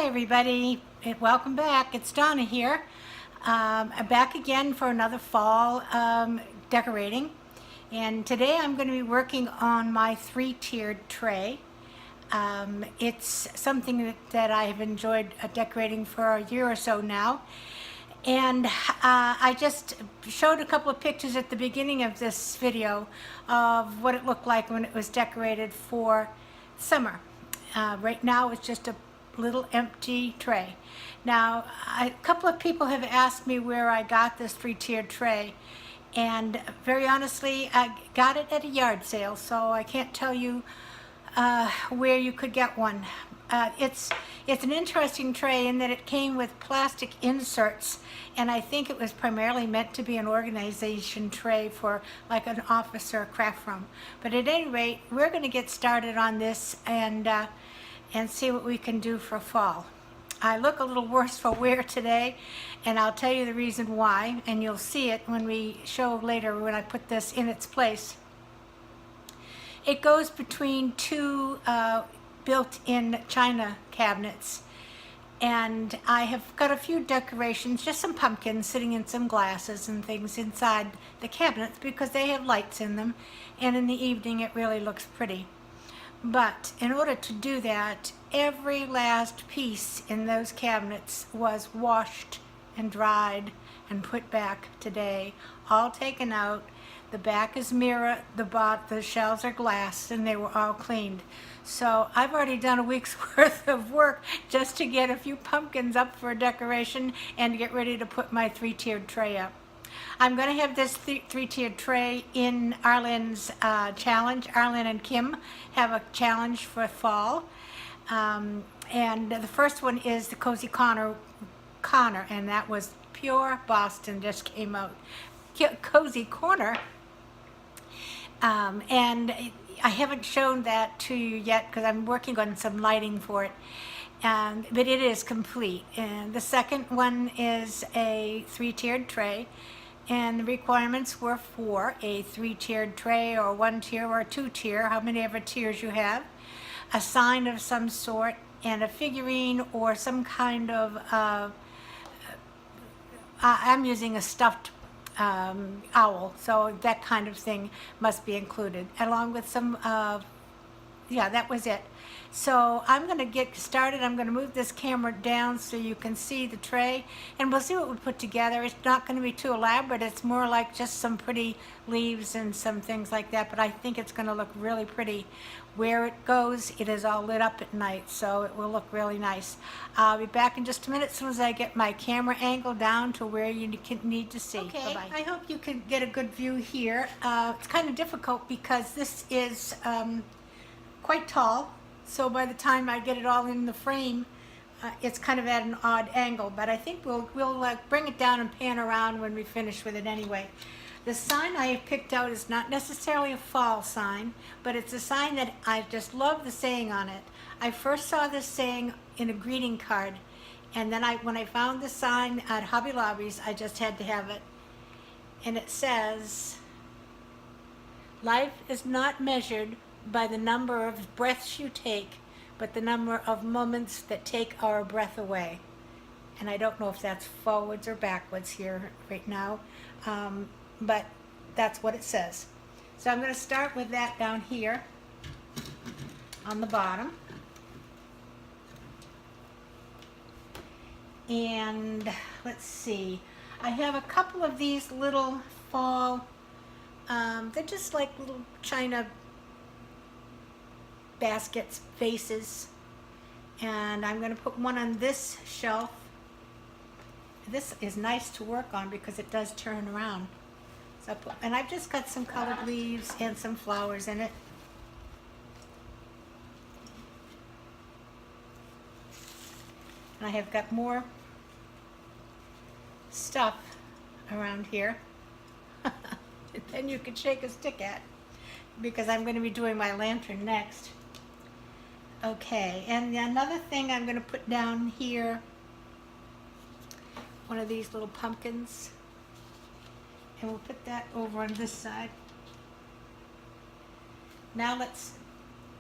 everybody, and welcome back. It's Donna here. I'm back again for another fall decorating. And today I'm going to be working on my three-tiered tray. It's something that I have enjoyed decorating for a year or so now. And I just showed a couple of pictures at the beginning of this video of what it looked like when it was decorated for summer. Right now it's just a little empty tray. Now, a couple of people have asked me where I got this three-tiered tray, and very honestly, I got it at a yard sale, so I can't tell you where you could get one. It's an interesting tray in that it came with plastic inserts, and I think it was primarily meant to be an organization tray for like an office or a craft room. But at any rate, we're going to get started on this and see what we can do for fall. I look a little worse for wear today, and I'll tell you the reason why, and you'll see it when we show later when I put this in its place. It goes between two built-in china cabinets, and I have got a few decorations, just some pumpkins sitting in some glasses and things inside the cabinets because they have lights in them, and in the evening it really looks pretty. But in order to do that, every last piece in those cabinets was washed and dried and put back today, all taken out. The back is mirror, the shelves are glass, and they were all cleaned. So I've already done a week's worth of work just to get a few pumpkins up for decoration and to get ready to put my three-tiered tray up. I'm going to have this three-tiered tray in Arlynn's challenge. Arlynn and Kiim have a challenge for fall. And the first one is the Cozy Corner, and that was pure Boston, just came out. Cozy Corner. And I haven't shown that to you yet because I'm working on some lighting for it. But it is complete. And the second one is a three-tiered tray. And the requirements were for a three-tiered tray or one tier or two tier, how many ever tiers you have, a sign of some sort, and a figurine or some kind of, I'm using a stuffed owl, so that kind of thing must be included, along with some, yeah, that was it. So I'm going to get started. I'm going to move this camera down so you can see the tray, and we'll see what we put together. It's not going to be too elaborate. It's more like just some pretty leaves and some things like that, but I think it's going to look really pretty. Where it goes, it is all lit up at night, so it will look really nice. I'll be back in just a minute as soon as I get my camera angle down to where you need to see. Okay, bye-bye. I hope you can get a good view here. It's kind of difficult because this is quite tall. So by the time I get it all in the frame, it's kind of at an odd angle, but I think we'll bring it down and pan around when we finish with it anyway. The sign I have picked out is not necessarily a fall sign, but it's a sign that I just love the saying on it. I first saw this saying in a greeting card, and then when I found the sign at Hobby Lobby's, I just had to have it. And it says, "Life is not measured by the number of breaths you take, but the number of moments that take our breath away." And I don't know if that's forwards or backwards here right now, but that's what it says. So I'm going to start with that down here on the bottom. And let's see, I have a couple of these little fall, they're just like little china baskets, vases, and I'm going to put one on this shelf. This is nice to work on because it does turn around. So and I've just got some colored leaves and some flowers in it. And I have got more stuff around here than you could shake a stick at, because I'm going to be doing my lantern next. Okay, and another thing I'm going to put down here, one of these little pumpkins, and we'll put that over on this side. Now let's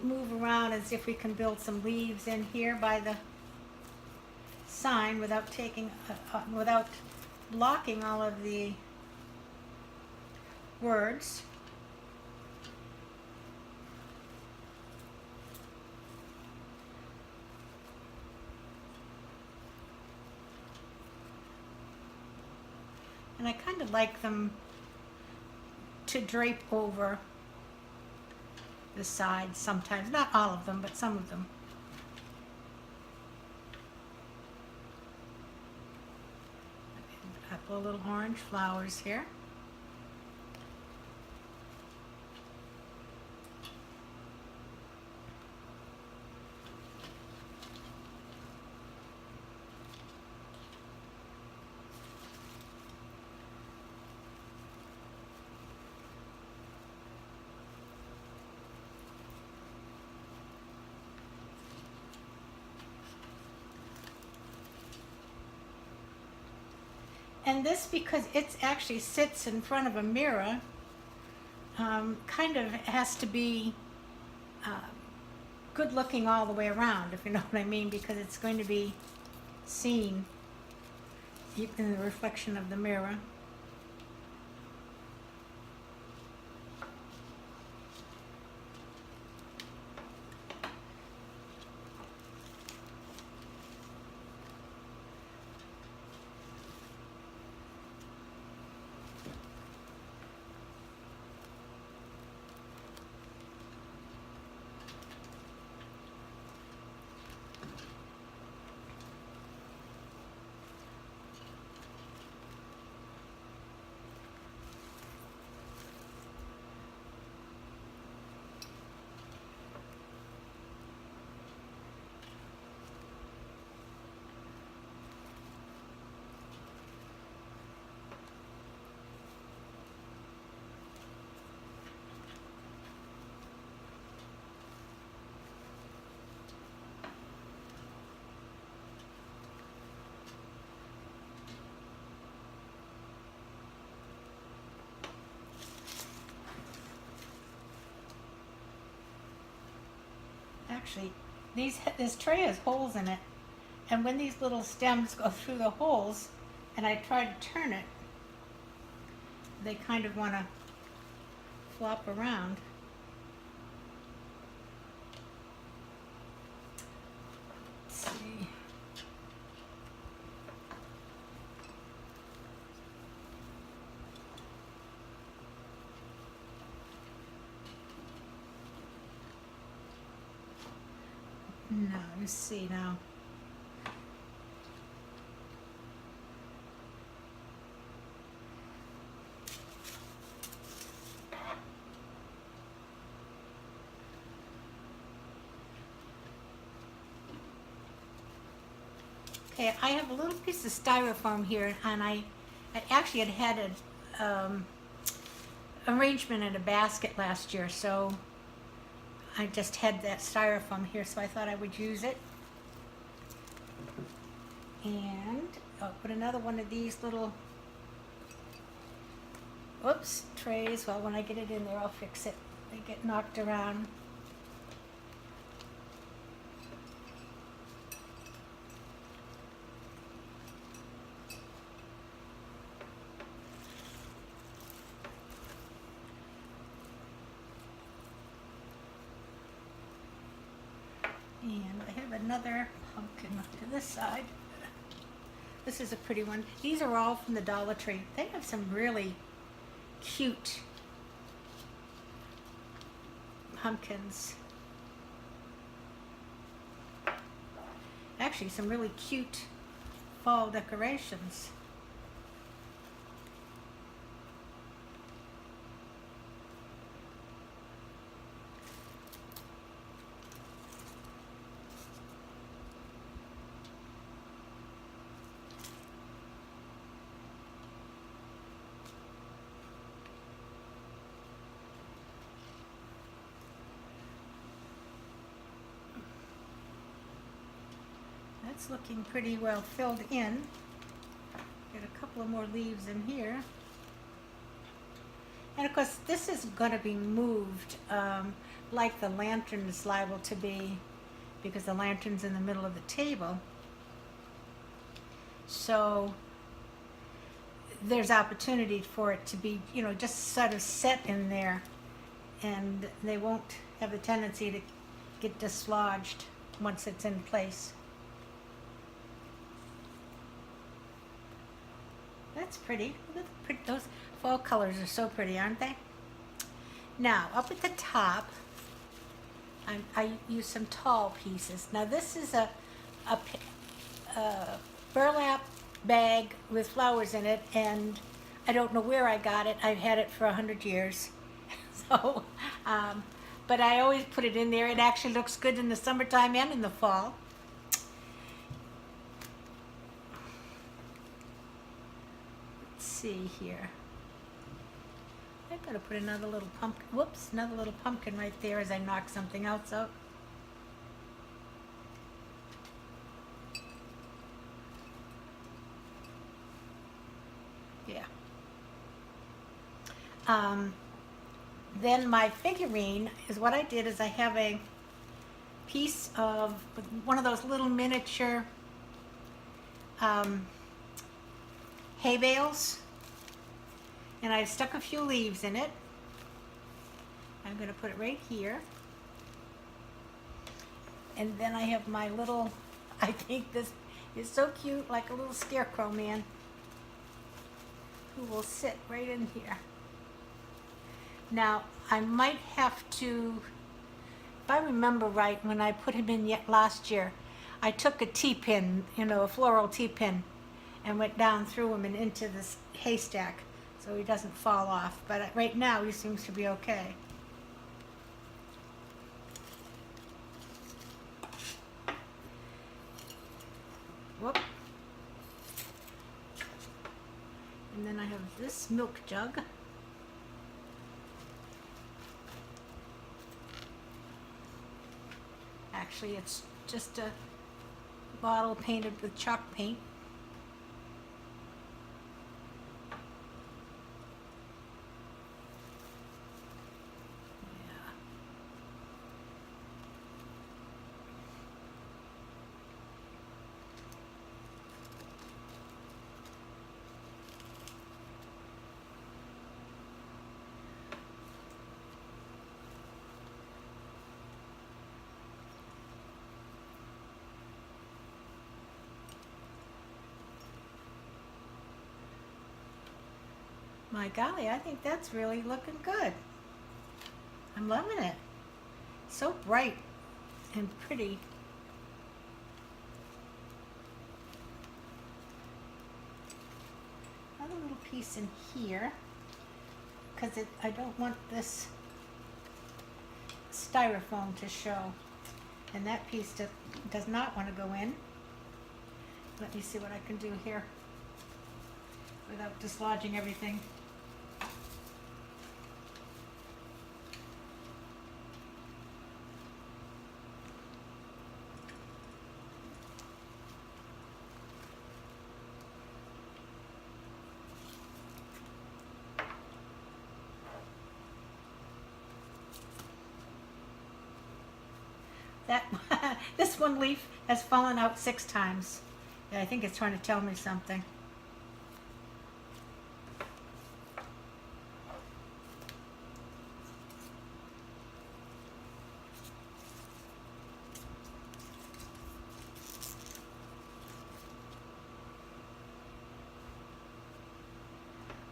move around as if we can build some leaves in here by the sign without taking, without blocking all of the words. And I kind of like them to drape over the sides sometimes. Not all of them, but some of them. A couple of little orange flowers here. And this, because it actually sits in front of a mirror, kind of has to be good looking all the way around, if you know what I mean, because it's going to be seen in the reflection of the mirror. Actually, this tray has holes in it, and when these little stems go through the holes and I try to turn it, they kind of want to flop around. Let's see. No, let's see now. Okay, I have a little piece of styrofoam here, and I actually had an arrangement in a basket last year, so I just had that styrofoam here, so I thought I would use it. And I'll put another one of these little, whoops, trays. Well, when I get it in there, I'll fix it. They get knocked around. And I have another pumpkin to this side. This is a pretty one. These are all from the Dollar Tree. They have some really cute pumpkins. Actually, some really cute fall decorations. That's looking pretty well filled in. Get a couple of more leaves in here. And of course, this is going to be moved like the lantern is liable to be, because the lantern's in the middle of the table. so there's opportunity for it to be, just sort of set in there, and they won't have the tendency to get dislodged once it's in place. That's pretty. Look at those fall colors are so pretty, aren't they? Now, up at the top, I use some tall pieces. Now, this is a burlap bag with flowers in it, and I don't know where I got it. I've had it for 100 years. So, but I always put it in there. It actually looks good in the summertime and in the fall. Let's see here. I'm going to put another little pumpkin, another little pumpkin right there as I knock something else out. Yeah. Then my figurine is what I did is I have a piece of one of those little miniature hay bales, and I've stuck a few leaves in it. I'm going to put it right here. And then I have my little, I think this is so cute, like a little scarecrow man who will sit right in here. Now, I might have to, if I remember right, when I put him in last year, I took a T-pin, a floral T-pin, and went down through him and into this haystack so he doesn't fall off. But right now, he seems to be okay. Whoop. And then I have this milk jug. Actually, it's just a bottle painted with chalk paint. Yeah. My golly, I think that's really looking good. I'm loving it. So bright and pretty. Another little piece in here, because I don't want this styrofoam to show. And that piece does not want to go in. Let me see what I can do here without dislodging everything. That this one leaf has fallen out 6 times. Yeah, I think it's trying to tell me something.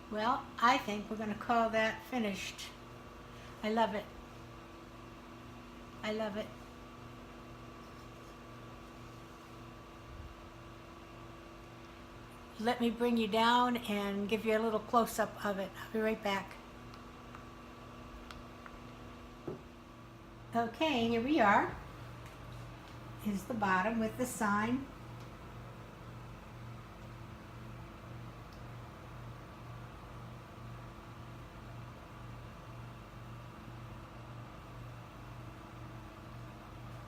Well, I think we're going to call that finished. I love it. I love it. Let me bring you down and give you a little close-up of it. I'll be right back. Okay, here we are. Here's the bottom with the sign.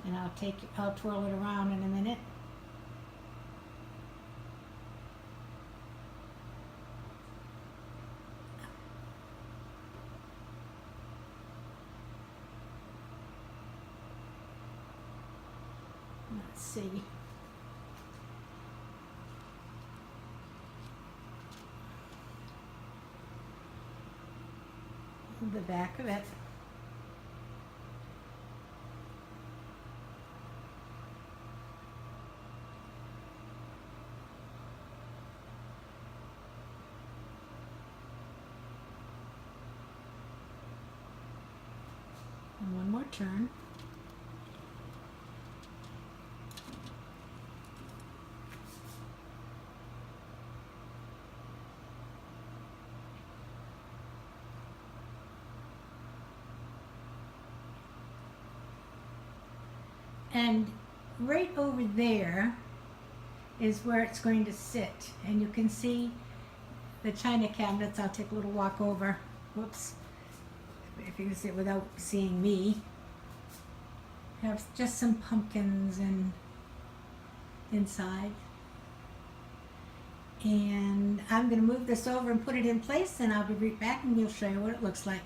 And I'll twirl it around in a minute. Let's see. the back of it. And one more turn. And right over there is where it's going to sit. And you can see the china cabinets. I'll take a little walk over. Whoops. If you can see it without seeing me. Have just some pumpkins and inside. And I'm going to move this over and put it in place, and I'll be right back and we'll show you what it looks like.